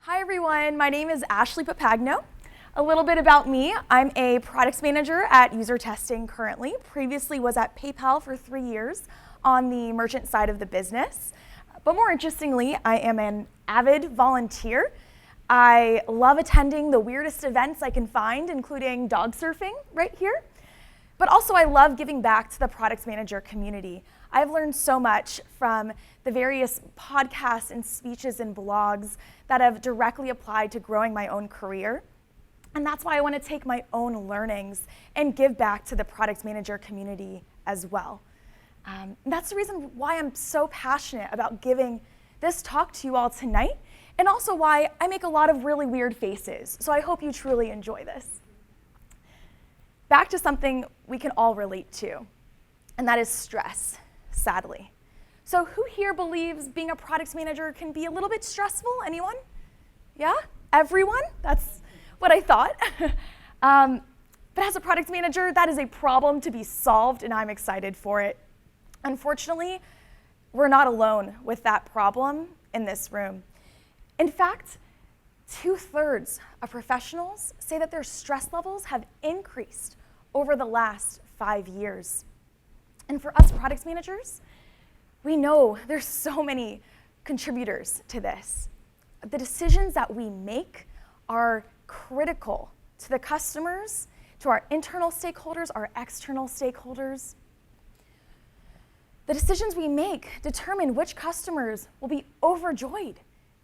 Hi everyone, my name is Ashley Papagno. A little bit about me, I'm a products manager at User Testing currently. Previously was at PayPal for 3 years on the merchant side of the business. But more interestingly, I am an avid volunteer. I love attending the weirdest events I can find, including dog surfing right here. But also I love giving back to the products manager community. I've learned so much from the various podcasts and speeches and blogs that have directly applied to growing my own career. And that's why I want to take my own learnings and give back to the product manager community as well. And that's the reason why I'm so passionate about giving this talk to you all tonight, and also why I make a lot of really weird faces. So I hope you truly enjoy this. Back to something we can all relate to, and that is stress, sadly. So who here believes being a product manager can be a little bit stressful? Anyone? Yeah? Everyone? That's what I thought. But as a product manager, that is a problem to be solved, and I'm excited for it. Unfortunately, we're not alone with that problem in this room. In fact, 2/3 of professionals say that their stress levels have increased over the last 5 years. And for us product managers, we know there's so many contributors to this. The decisions that we make are critical to the customers, to our internal stakeholders, our external stakeholders. The decisions we make determine which customers will be overjoyed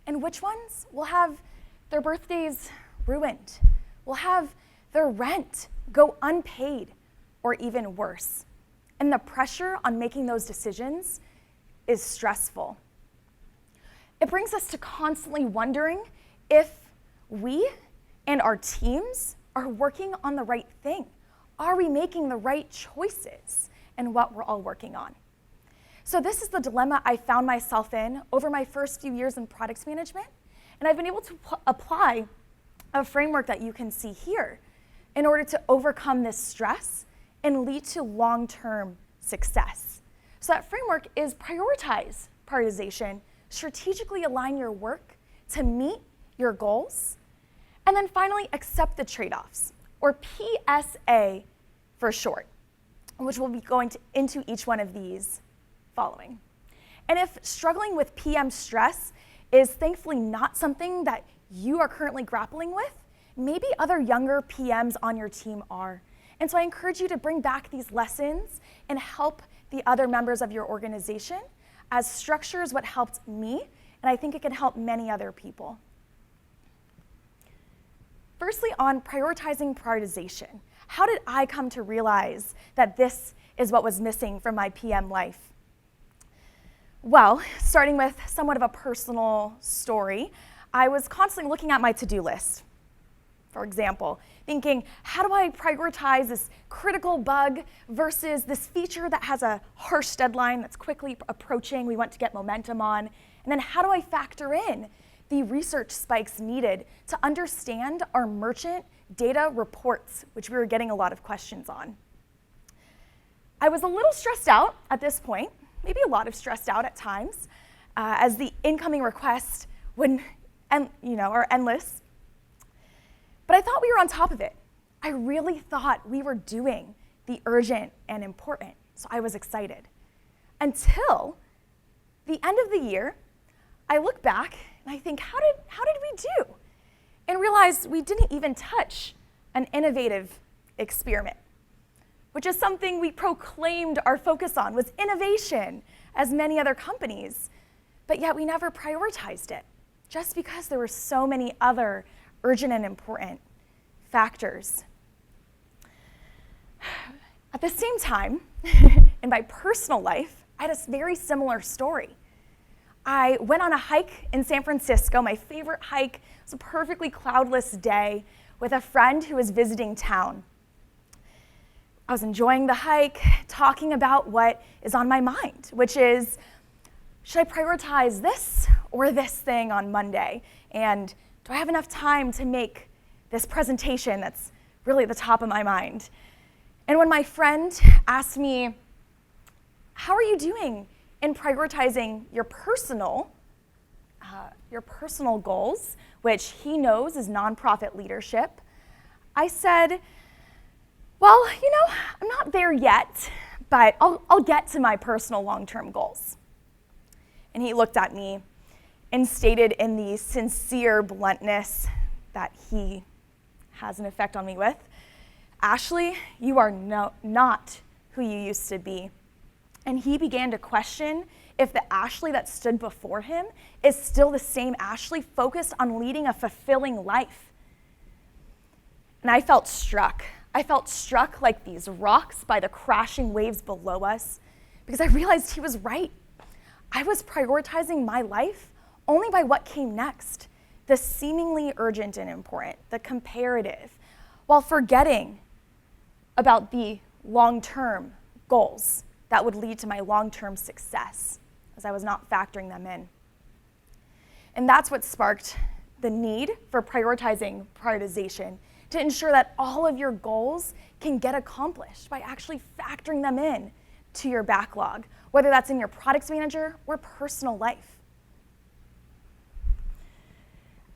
and which ones will have their birthdays ruined, will have their rent go unpaid, or even worse. And the pressure on making those decisions is stressful. It brings us to constantly wondering if we and our teams are working on the right thing. Are we making the right choices in what we're all working on? So this is the dilemma I found myself in over my first few years in product management, and I've been able to apply a framework that you can see here in order to overcome this stress and lead to long-term success. So that framework is prioritization, strategically align your work to meet your goals, and then finally accept the trade-offs, or PSA for short, which we'll be going into each one of these following. And if struggling with PM stress is thankfully not something that you are currently grappling with, maybe other younger PMs on your team are. And so I encourage you to bring back these lessons and help the other members of your organization, as structure is what helped me, and I think it can help many other people. Firstly, on prioritization. How did I come to realize that this is what was missing from my PM life? Well, starting with somewhat of a personal story, I was constantly looking at my to-do list. For example, thinking, how do I prioritize this critical bug versus this feature that has a harsh deadline that's quickly approaching, we want to get momentum on? And then how do I factor in the research spikes needed to understand our merchant data reports, which we were getting a lot of questions on? I was a little stressed out at this point, maybe a lot of stressed out at times, as the incoming requests are endless. But I thought we were on top of it. I really thought we were doing the urgent and important, so I was excited. Until the end of the year, I look back and I think, how did we do? And realize we didn't even touch an innovative experiment, which is something we proclaimed our focus on, was innovation, as many other companies, but yet we never prioritized it, just because there were so many other urgent and important factors. At the same time, in my personal life, I had a very similar story. I went on a hike in San Francisco, my favorite hike. It was a perfectly cloudless day with a friend who was visiting town. I was enjoying the hike, talking about what is on my mind, which is, should I prioritize this or this thing on Monday? And do I have enough time to make this presentation that's really at the top of my mind? And when my friend asked me, how are you doing in prioritizing your personal your personal goals, which he knows is nonprofit leadership, I said, well, I'm not there yet, but I'll get to my personal long-term goals. And he looked at me and stated in the sincere bluntness that he has an effect on me with, Ashley, you are not who you used to be. And he began to question if the Ashley that stood before him is still the same Ashley focused on leading a fulfilling life. And I felt struck. I felt struck like these rocks by the crashing waves below us because I realized he was right. I was prioritizing my life only by what came next, the seemingly urgent and important, the comparative, while forgetting about the long-term goals that would lead to my long-term success, as I was not factoring them in. And that's what sparked the need for prioritization to ensure that all of your goals can get accomplished by actually factoring them in to your backlog, whether that's in your products manager or personal life.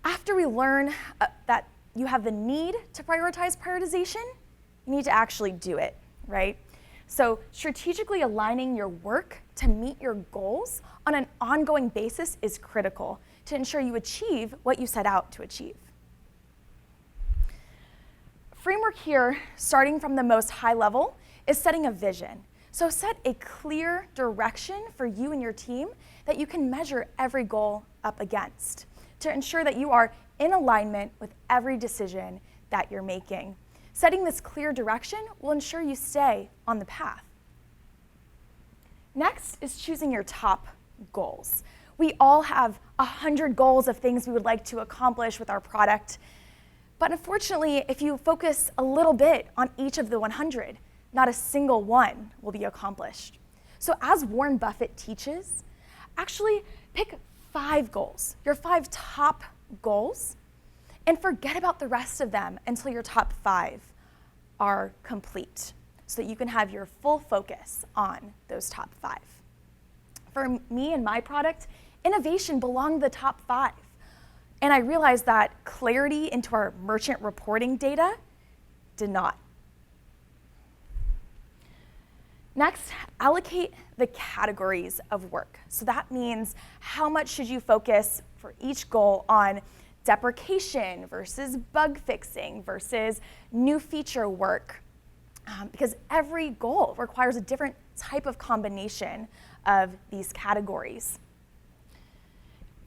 After we learn that you have the need to prioritization, you need to actually do it, right? So strategically aligning your work to meet your goals on an ongoing basis is critical to ensure you achieve what you set out to achieve. Framework here, starting from the most high level, is setting a vision. So set a clear direction for you and your team that you can measure every goal up against to ensure that you are in alignment with every decision that you're making. Setting this clear direction will ensure you stay on the path. Next is choosing your top goals. We all have 100 goals of things we would like to accomplish with our product, but unfortunately, if you focus a little bit on each of the 100, not a single one will be accomplished. So as Warren Buffett teaches, actually pick 5 goals, your 5 top goals, and forget about the rest of them until your top 5 are complete, so that you can have your full focus on those top 5. For me and my product, innovation belonged the top 5. And I realized that clarity into our merchant reporting data did not. Next, allocate the categories of work. So that means how much should you focus for each goal on deprecation versus bug fixing versus new feature work, because every goal requires a different type of combination of these categories.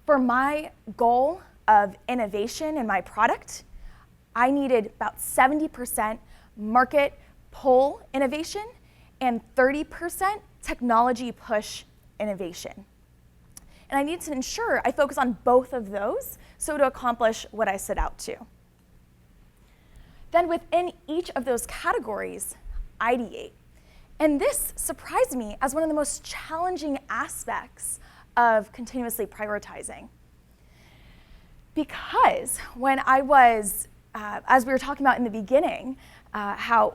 For my goal of innovation in my product, I needed about 70% market pull innovation and 30% technology push innovation. And I need to ensure I focus on both of those so to accomplish what I set out to. Then within each of those categories, ideate. And this surprised me as one of the most challenging aspects of continuously prioritizing. Because when I was, as we were talking about in the beginning, how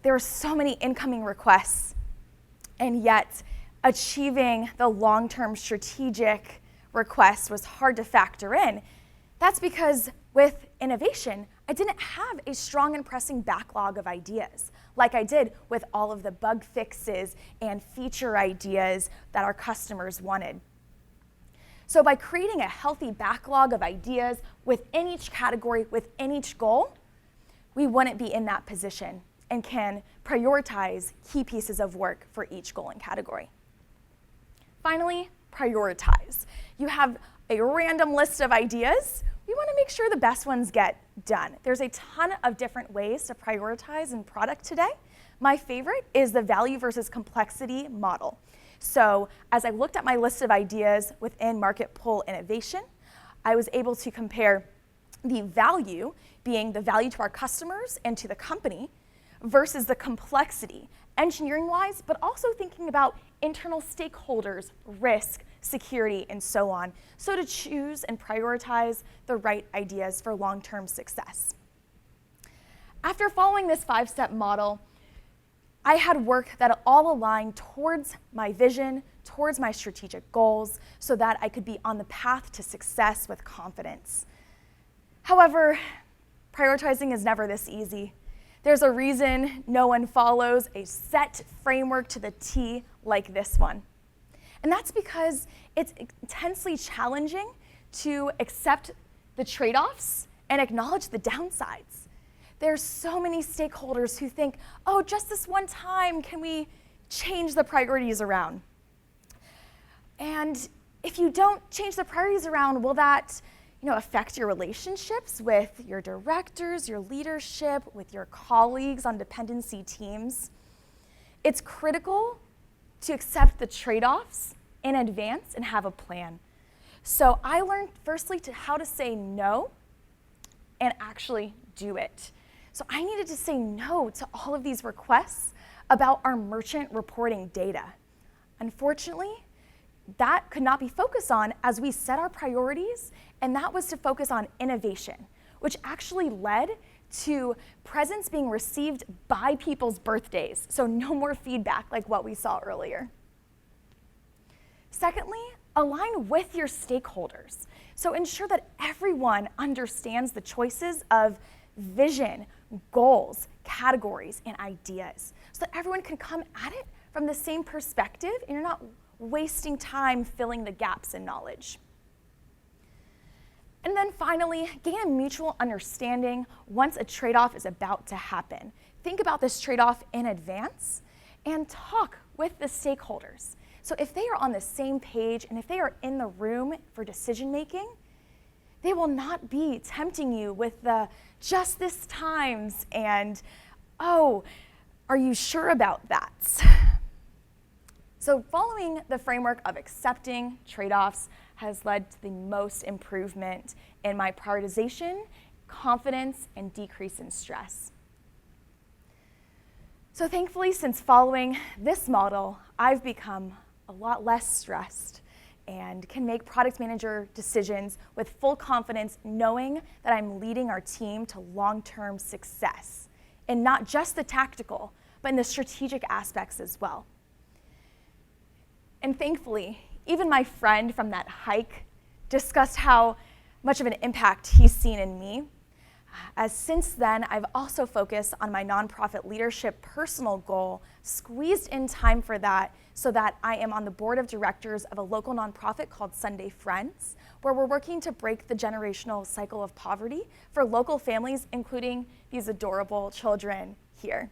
there were so many incoming requests, and yet achieving the long-term strategic request was hard to factor in. That's because with innovation, I didn't have a strong and pressing backlog of ideas, like I did with all of the bug fixes and feature ideas that our customers wanted. So by creating a healthy backlog of ideas within each category, within each goal, we wouldn't be in that position and can prioritize key pieces of work for each goal and category. Finally, prioritize. You have a random list of ideas. We want to make sure the best ones get done. There's a ton of different ways to prioritize in product today. My favorite is the value versus complexity model. So as I looked at my list of ideas within market pull innovation, I was able to compare the value being the value to our customers and to the company versus the complexity, engineering-wise, but also thinking about internal stakeholders, risk, security, and so on, so to choose and prioritize the right ideas for long-term success. After following this 5-step model, I had work that all aligned towards my vision, towards my strategic goals so that I could be on the path to success with confidence. However, prioritizing is never this easy. There's a reason no one follows a set framework to the T like this one. And that's because it's intensely challenging to accept the trade-offs and acknowledge the downsides. There's so many stakeholders who think, oh, just this one time, can we change the priorities around? And if you don't change the priorities around, will that affect your relationships with your directors, your leadership, with your colleagues on dependency teams? It's critical to accept the trade-offs in advance and have a plan. So I learned firstly how to say no and actually do it. So I needed to say no to all of these requests about our merchant reporting data. Unfortunately, that could not be focused on as we set our priorities, and that was to focus on innovation, which actually led to presents being received by people's birthdays, so no more feedback like what we saw earlier. Secondly, align with your stakeholders. So ensure that everyone understands the choices of vision, goals, categories, and ideas, so that everyone can come at it from the same perspective and you're not wasting time filling the gaps in knowledge. And then finally, gain a mutual understanding once a trade-off is about to happen. Think about this trade-off in advance and talk with the stakeholders. So if they are on the same page and if they are in the room for decision making, they will not be tempting you with the just this times and, oh, are you sure about that? So following the framework of accepting trade-offs has led to the most improvement in my prioritization, confidence, and decrease in stress. So thankfully, since following this model, I've become a lot less stressed and can make product manager decisions with full confidence, knowing that I'm leading our team to long-term success, and not just the tactical, but in the strategic aspects as well. And thankfully, even my friend from that hike discussed how much of an impact he's seen in me. As since then, I've also focused on my nonprofit leadership personal goal, squeezed in time for that so that I am on the board of directors of a local nonprofit called Sunday Friends, where we're working to break the generational cycle of poverty for local families, including these adorable children here.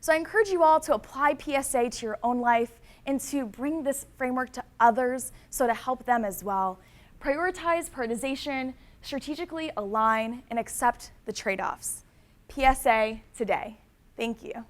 So I encourage you all to apply PSA to your own life and to bring this framework to others so to help them as well. Prioritize, prioritization, strategically align, and accept the trade-offs. PSA today. Thank you.